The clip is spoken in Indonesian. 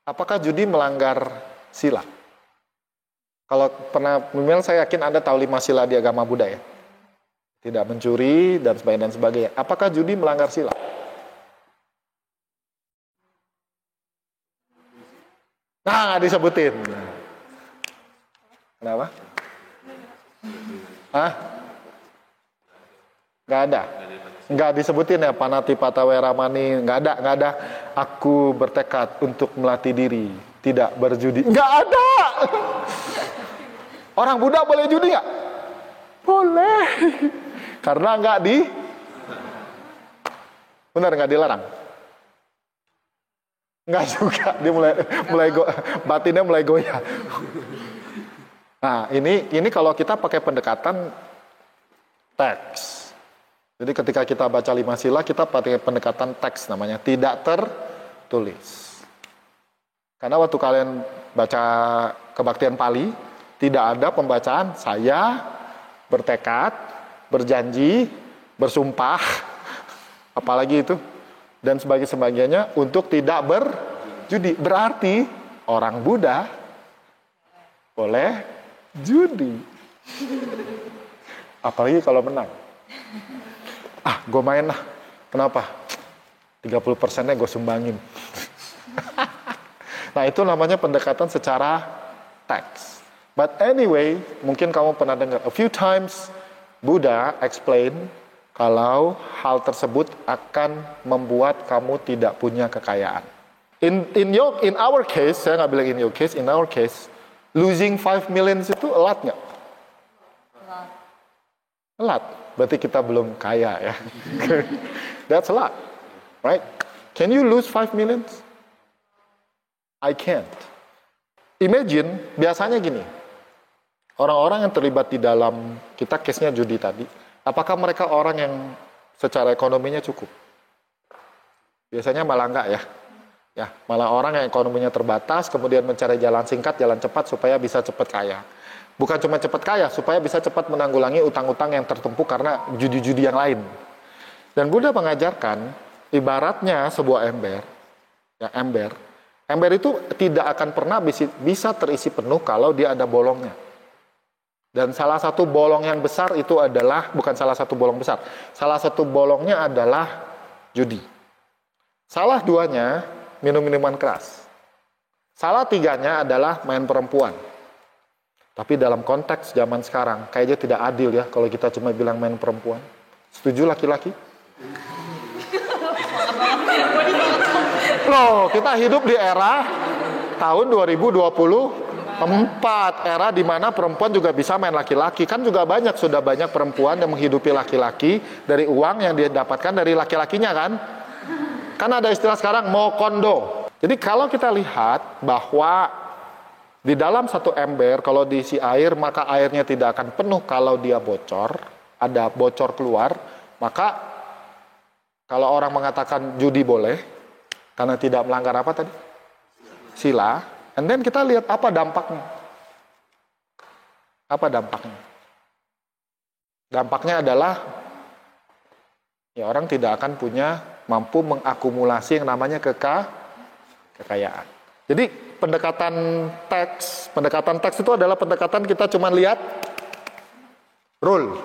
Apakah judi melanggar sila? Kalau pernah memang saya yakin Anda tahu 5 sila di agama Buddha ya. Tidak mencuri dan sebagainya. Apakah judi melanggar sila? Nah, nggak disebutin. Kenapa? Hah? Nggak ada. Nggak disebutin ya, Panatipata Weramani. Nggak ada. Aku bertekad untuk melatih diri, tidak berjudi. Nggak ada. Orang Buddha boleh judi nggak? Boleh. Karena nggak benar nggak dilarang. Nggak juga, dia batinnya mulai goyah. Nah, ini kalau kita pakai pendekatan teks. Jadi ketika kita baca 5 sila, kita pakai pendekatan teks namanya, tidak tertulis. Karena waktu kalian baca kebaktian Pali, tidak ada pembacaan saya bertekad, berjanji, bersumpah, apalagi itu, dan sebagainya untuk tidak berjudi. Berarti orang Buddha boleh judi. Apalagi kalau menang. Gue main lah. Kenapa? 30%-nya gue sumbangin. Nah, itu namanya pendekatan secara teks. But anyway, mungkin kamu pernah dengar a few times Buddha explain kalau hal tersebut akan membuat kamu tidak punya kekayaan. In our case, saya nggak bilang in your case, in our case, losing 5 million itu a lot nggak? A lot. Berarti kita belum kaya ya. That's a lot, right? Can you lose 5 million? I can't. Imagine, biasanya gini, orang-orang yang terlibat di dalam, kita case-nya judi tadi, apakah mereka orang yang secara ekonominya cukup? Biasanya malah enggak ya. Ya, malah orang yang ekonominya terbatas, kemudian mencari jalan singkat, jalan cepat supaya bisa cepat kaya. Bukan cuma cepat kaya, supaya bisa cepat menanggulangi utang-utang yang tertumpu karena judi-judi yang lain. Dan Buddha mengajarkan, ibaratnya sebuah ember, ya ember itu tidak akan pernah bisa terisi penuh kalau dia ada bolongnya. Dan salah satu bolong yang besar itu adalah, bukan salah satu bolong besar, salah satu bolongnya adalah judi. Salah duanya, minum minuman keras. Salah tiganya adalah main perempuan. Tapi dalam konteks zaman sekarang, kayaknya tidak adil ya kalau kita cuma bilang main perempuan. Setuju laki-laki? Loh, kita hidup di era tahun 2024, era di mana perempuan juga bisa main laki-laki. Kan juga sudah banyak perempuan yang menghidupi laki-laki dari uang yang dia dapatkan dari laki-lakinya kan? Kan ada istilah sekarang mau kondo. Jadi kalau kita lihat bahwa di dalam satu ember, kalau diisi air, maka airnya tidak akan penuh kalau dia bocor, ada bocor keluar, maka kalau orang mengatakan judi boleh, karena tidak melanggar apa tadi? Sila. And then kita lihat apa dampaknya. Apa dampaknya? Dampaknya adalah, ya orang tidak akan mampu mengakumulasi yang namanya kekayaan. Jadi pendekatan teks itu adalah pendekatan kita cuma lihat rule.